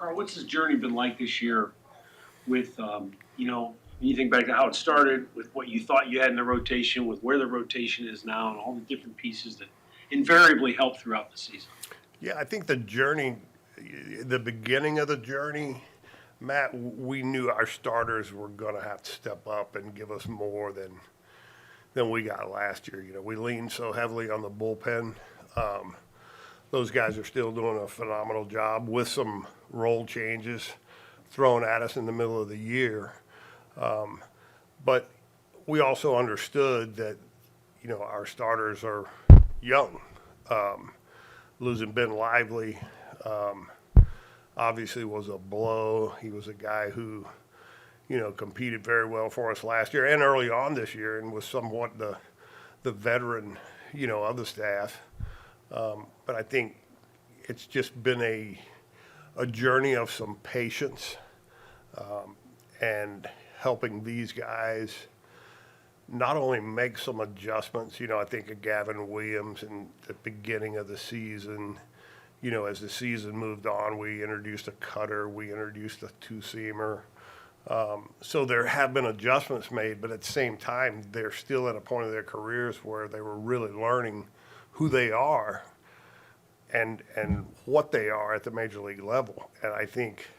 Carl, what's his journey been like this year with, when you think back to how it started, with what you thought you had in the rotation, with where the rotation is now, and all the different pieces that invariably help throughout the season? Yeah, I think the journey, the beginning of the journey, Matt, we knew our starters were going to have to step up and give us more than we got last year. We leaned so heavily on the bullpen. Those guys are still doing a phenomenal job with some role changes thrown at us in the middle of the year. But we also understood that, our starters are young. Losing Ben Lively obviously was a blow. He was a guy who, competed very well for us last year and early on this year and was somewhat the veteran, of the staff. But I think it's just been a journey of some patience and helping these guys not only make some adjustments. I think of Gavin Williams in the beginning of the season. As the season moved on, we introduced a cutter, we introduced a two-seamer. So there have been adjustments made, but at the same time, they're still at a point of their careers where they were really learning who they are and what they are at the major league level. And I think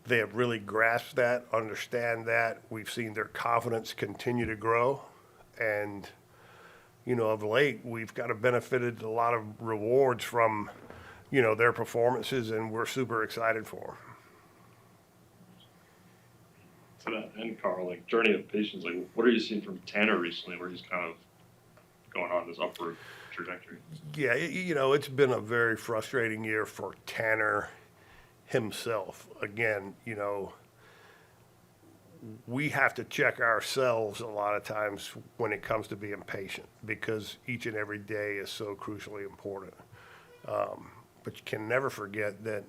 they have really grasped that, understand that. We've seen their confidence continue to grow. And, of late, we've kind of benefited a lot of rewards from, their performances, and we're super excited for them. To that end, Carl, journey of patience, what are you seeing from Tanner recently where he's kind of going on this upward trajectory? Yeah, it's been a very frustrating year for Tanner himself. Again, we have to check ourselves a lot of times when it comes to being patient because each and every day is so crucially important. But you can never forget that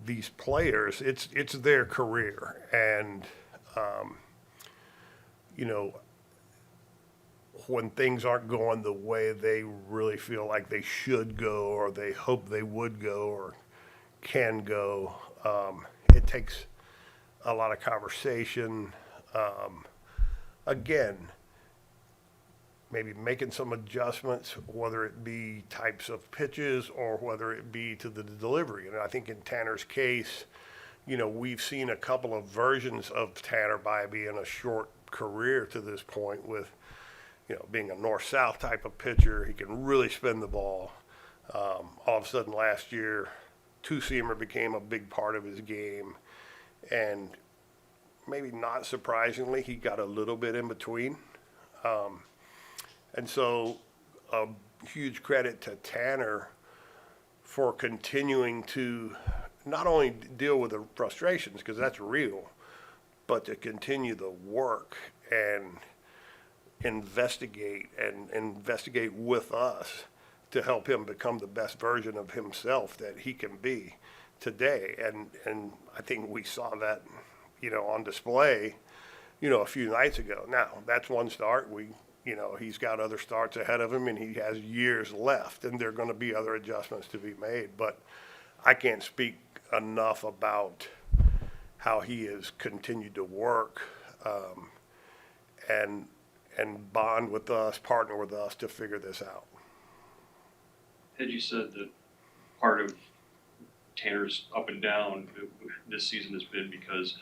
these players, it's their career. And, when things aren't going the way they really feel like they should go or they hope they would go or can go, it takes a lot of conversation. Again, maybe making some adjustments, whether it be types of pitches or whether it be to the delivery. And I think in Tanner's case, we've seen a couple of versions of Tanner Bibee in a short career to this point with, being a north-south type of pitcher. He can really spin the ball. All of a sudden last year, two-seamer became a big part of his game. And maybe not surprisingly, he got a little bit in between. And so a huge credit to Tanner for continuing to not only deal with the frustrations, because that's real, but to continue the work and investigate with us to help him become the best version of himself that he can be today. And I think we saw that, on display, a few nights ago. Now, that's one start. He's got other starts ahead of him and he has years left and there are going to be other adjustments to be made. But I can't speak enough about how he has continued to work and bond with us, partner with us to figure this out. Had you said that part of Tanner's up and down this season has been because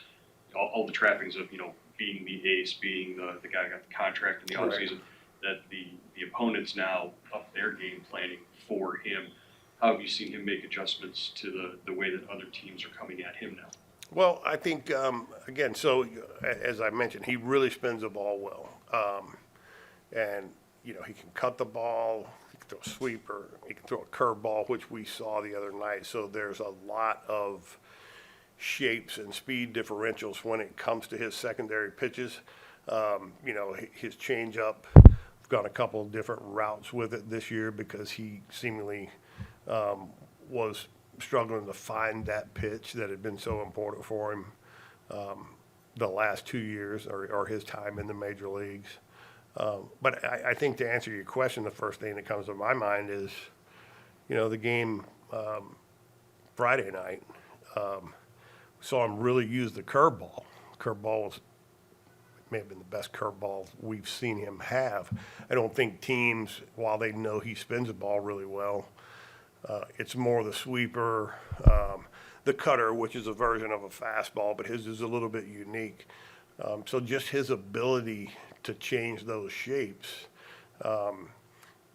all the trappings of, being the ace, being the guy who got the contract in the offseason, that the opponents now up their game planning for him. How have you seen him make adjustments to the way that other teams are coming at him now? Well, I think, again, so as I mentioned, he really spins the ball well. And, he can cut the ball, he can throw a sweeper, he can throw a curveball, which we saw the other night. So there's a lot of shapes and speed differentials when it comes to his secondary pitches. His changeup, we've gone a couple of different routes with it this year because he seemingly was struggling to find that pitch that had been so important for him the last 2 years or his time in the major leagues. But I think to answer your question, the first thing that comes to my mind is, the game Friday night. Saw him really use the curveball. Curveball may have been the best curveball we've seen him have. I don't think teams, while they know he spins the ball really well, it's more the sweeper, the cutter, which is a version of a fastball, but his is a little bit unique. So just his ability to change those shapes,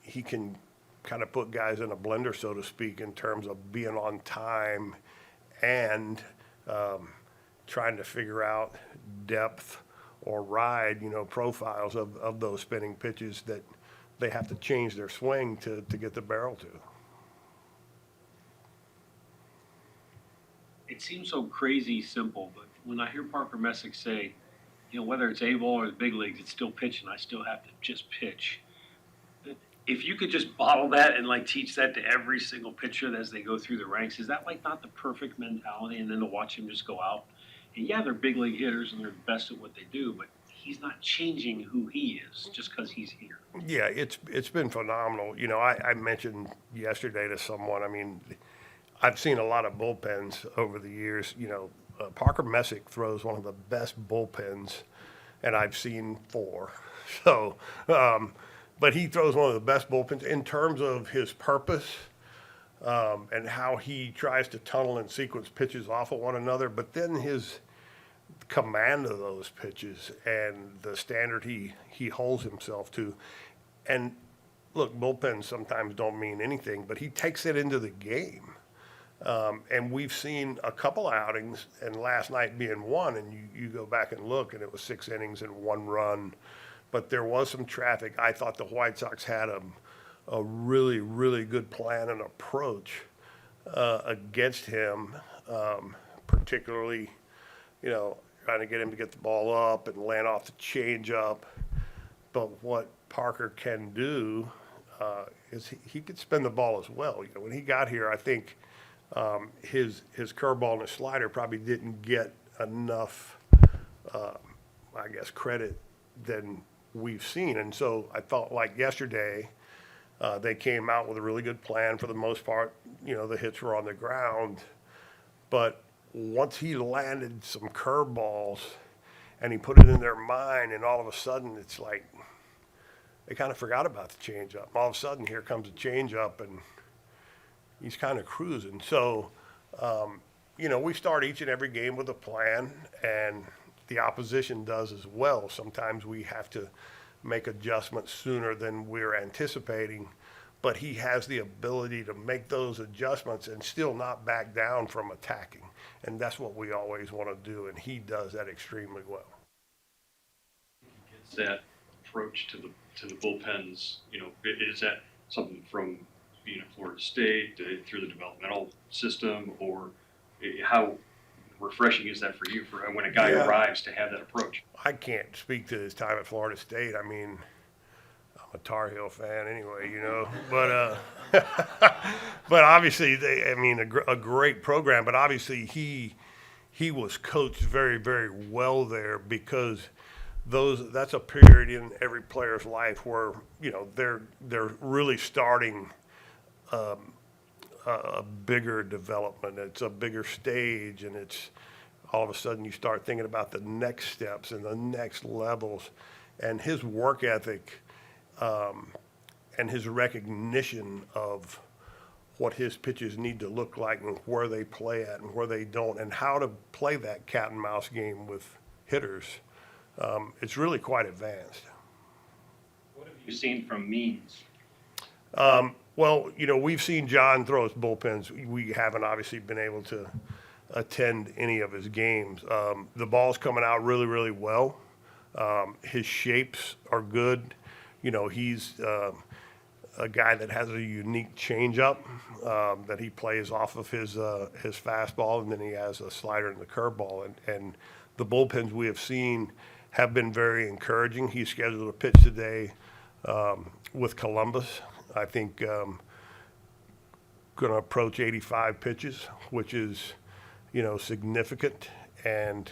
he can kind of put guys in a blender, so to speak, in terms of being on time and trying to figure out depth or ride, profiles of those spinning pitches that they have to change their swing to get the barrel to. It seems so crazy simple, but when I hear Parker Messick say, whether it's A-ball or the big leagues, it's still pitching. I still have to just pitch. If you could just bottle that and teach that to every single pitcher as they go through the ranks, is that not the perfect mentality? And then to watch him just go out. And yeah, they're big league hitters and they're the best at what they do, but he's not changing who he is just because he's here. Yeah, it's been phenomenal. I mentioned yesterday to someone, I've seen a lot of bullpens over the years. Parker Messick throws one of the best bullpens, and I've seen 4. So, but he throws one of the best bullpens in terms of his purpose and how he tries to tunnel and sequence pitches off of one another. But then his command of those pitches and the standard he holds himself to. And look, bullpens sometimes don't mean anything, but he takes it into the game. And we've seen a couple outings, and last night being one, and you go back and look, and it was 6 innings and 1 run. But there was some traffic. I thought the White Sox had a really, really good plan and approach against him, particularly, trying to get him to get the ball up and land off the changeup. But what Parker can do is he could spin the ball as well. When he got here, I think his curveball and his slider probably didn't get enough, credit than we've seen. And so I felt like yesterday they came out with a really good plan for the most part. The hits were on the ground. But once he landed some curveballs and he put it in their mind, and all of a sudden it's like they kind of forgot about the changeup. All of a sudden, here comes a changeup, and he's kind of cruising. So, we start each and every game with a plan, and the opposition does as well. Sometimes we have to make adjustments sooner than we're anticipating, but he has the ability to make those adjustments and still not back down from attacking. And that's what we always want to do, and he does that extremely well. It's that approach to the bullpens, is that something from being at Florida State through the developmental system, or how refreshing is that for you for when a guy arrives to have that approach? I can't speak to his time at Florida State. I'm a Tar Heel fan anyway, but but obviously a great program, but obviously he was coached very, very well there, because that's a period in every player's life where they're really starting a bigger development. It's a bigger stage, and it's all of a sudden you start thinking about the next steps and the next levels, and his work ethic and his recognition of what his pitches need to look like and where they play at and where they don't, and how to play that cat and mouse game with hitters. It's really quite advanced. What have you seen from Means? Well, we've seen John throw his bullpens. We haven't obviously been able to attend any of his games. The ball's coming out really, really well. His shapes are good. He's a guy that has a unique changeup that he plays off of his fastball, and then he has a slider and the curveball. And the bullpens we have seen have been very encouraging. He's scheduled a pitch today with Columbus. I think going to approach 85 pitches, which is, significant, and,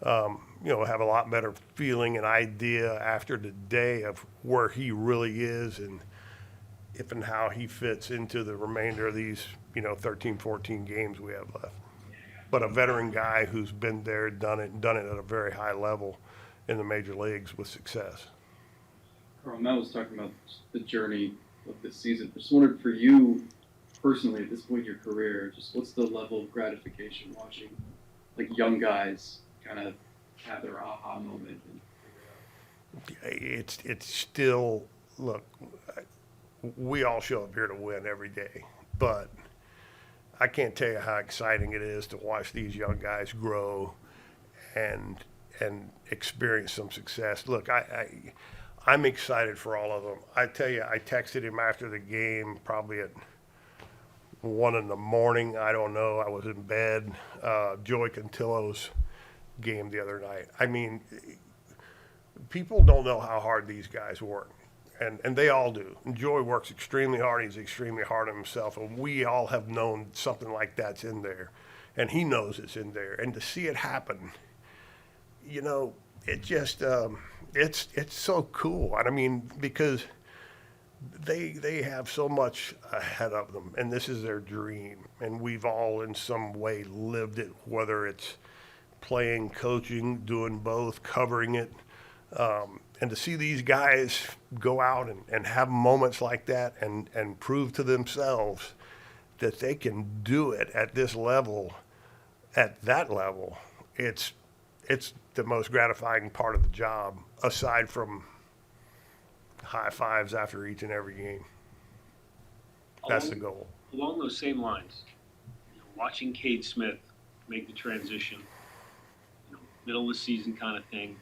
have a lot better feeling and idea after the day of where he really is and if and how he fits into the remainder of these, 13, 14 games we have left. but a veteran guy who's been there, done it at a very high level in the major leagues with success. Carl, Matt was talking about the journey of this season. I just wondered for you personally, at this point in your career, just what's the level of gratification watching like young guys kind of have their aha moment and It's still, look, we all show up here to win every day, but I can't tell you how exciting it is to watch these young guys grow and experience some success. Look, I'm excited for all of them. I tell you, I texted him after the game, probably at 1 a.m. I don't know. I was in bed. Joey Cantillo's game the other night. I mean, people don't know how hard these guys work. And they all do. And Joey works extremely hard. He's extremely hard on himself. And we all have known something like that's in there. And he knows it's in there. And to see it happen, you know, it just, it's so cool. I mean, because they have so much ahead of them. And this is their dream. And we've all in some way lived it, whether it's playing, coaching, doing both, covering it. And to see these guys go out and have moments like that and prove to themselves that they can do it at this level, at that level, it's the most gratifying part of the job, aside from high fives after each and every game. That's the goal. Along those same lines, watching Kade Smith make the transition, middle of the season kind of thing.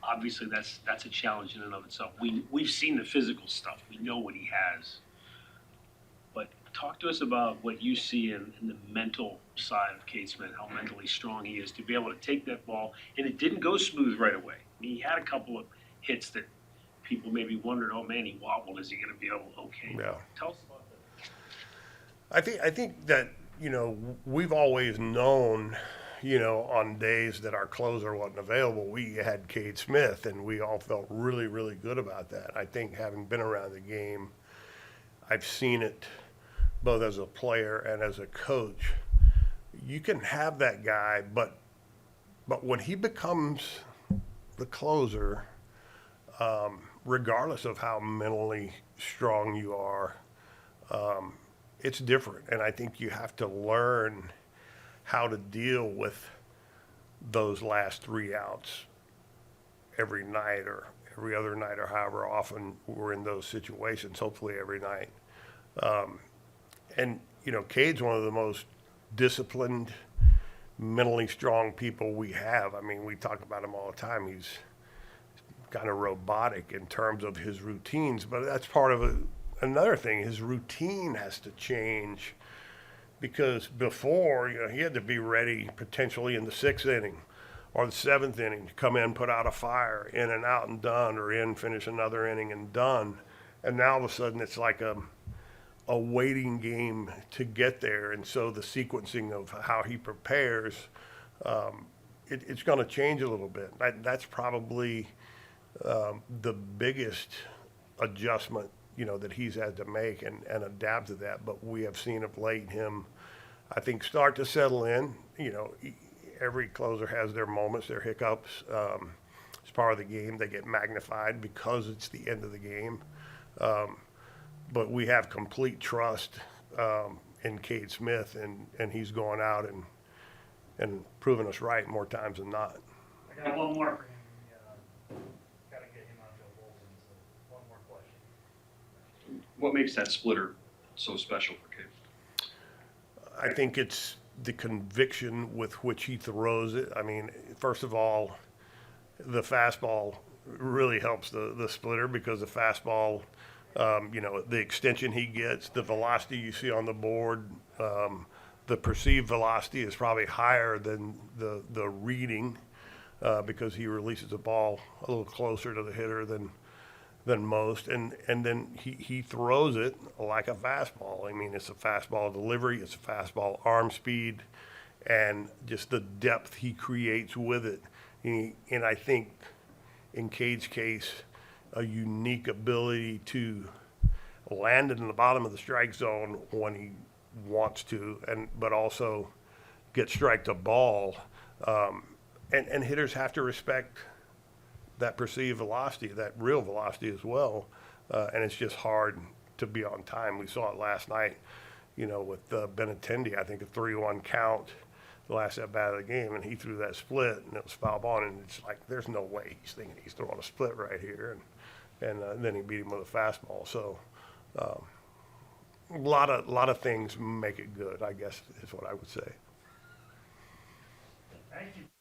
Obviously, that's a challenge in and of itself. We've seen the physical stuff. We know what he has. But talk to us about what you see in the mental side of Kade Smith, how mentally strong he is to be able to take that ball. And it didn't go smooth right away. I mean, he had a couple of hits that people maybe wondered, oh, man, he wobbled. Is he going to be able to, okay? Yeah. Tell us about that. I think that, we've always known, on days that our closer wasn't available, we had Kade Smith, and we all felt really, really good about that. I think having been around the game, I've seen it both as a player and as a coach. You can have that guy, but when he becomes the closer, regardless of how mentally strong you are, it's different. And I think you have to learn how to deal with those last 3 outs every night or every other night or however often we're in those situations, hopefully every night. And Cade's one of the most disciplined, mentally strong people we have. I mean, we talk about him all the time. He's kind of robotic in terms of his routines, but that's part of another thing. His routine has to change. Because before, he had to be ready potentially in the 6th inning or the 7th inning to come in, put out a fire, in and out and done, or finish another inning and done. And now all of a sudden it's like a waiting game to get there. And so the sequencing of how he prepares, it's going to change a little bit. That's probably the biggest adjustment that he's had to make and adapt to that. But we have seen of late him, I think, start to settle in. Every closer has their moments, their hiccups. It's part of the game. They get magnified because it's the end of the game. But we have complete trust in Kade Smith, and he's going out and proving us right more times than not. I got one more for him. Got to get him out to a bullpen, so one more question. What makes that splitter so special for Kade? I think it's the conviction with which he throws it. I mean, first of all, the fastball really helps the splitter because the fastball, the extension he gets, the velocity you see on the board, the perceived velocity is probably higher than the reading because he releases the ball a little closer to the hitter than most, and then he throws it like a fastball. I mean, it's a fastball delivery, it's a fastball arm speed, and just the depth he creates with it. And I think in Cade's case, a unique ability to land it in the bottom of the strike zone when he wants to, but also get strike to ball. And hitters have to respect that perceived velocity, that real velocity as well. And it's just hard to be on time. We saw it last night, with Benintendi, I think a 3-1 count, the last at bat of the game, and he threw that split, and it was foul ball, and it's like, there's no way he's thinking he's throwing a split right here. And then he beat him with a fastball. So a lot of things make it good, I guess is what I would say. Thank you.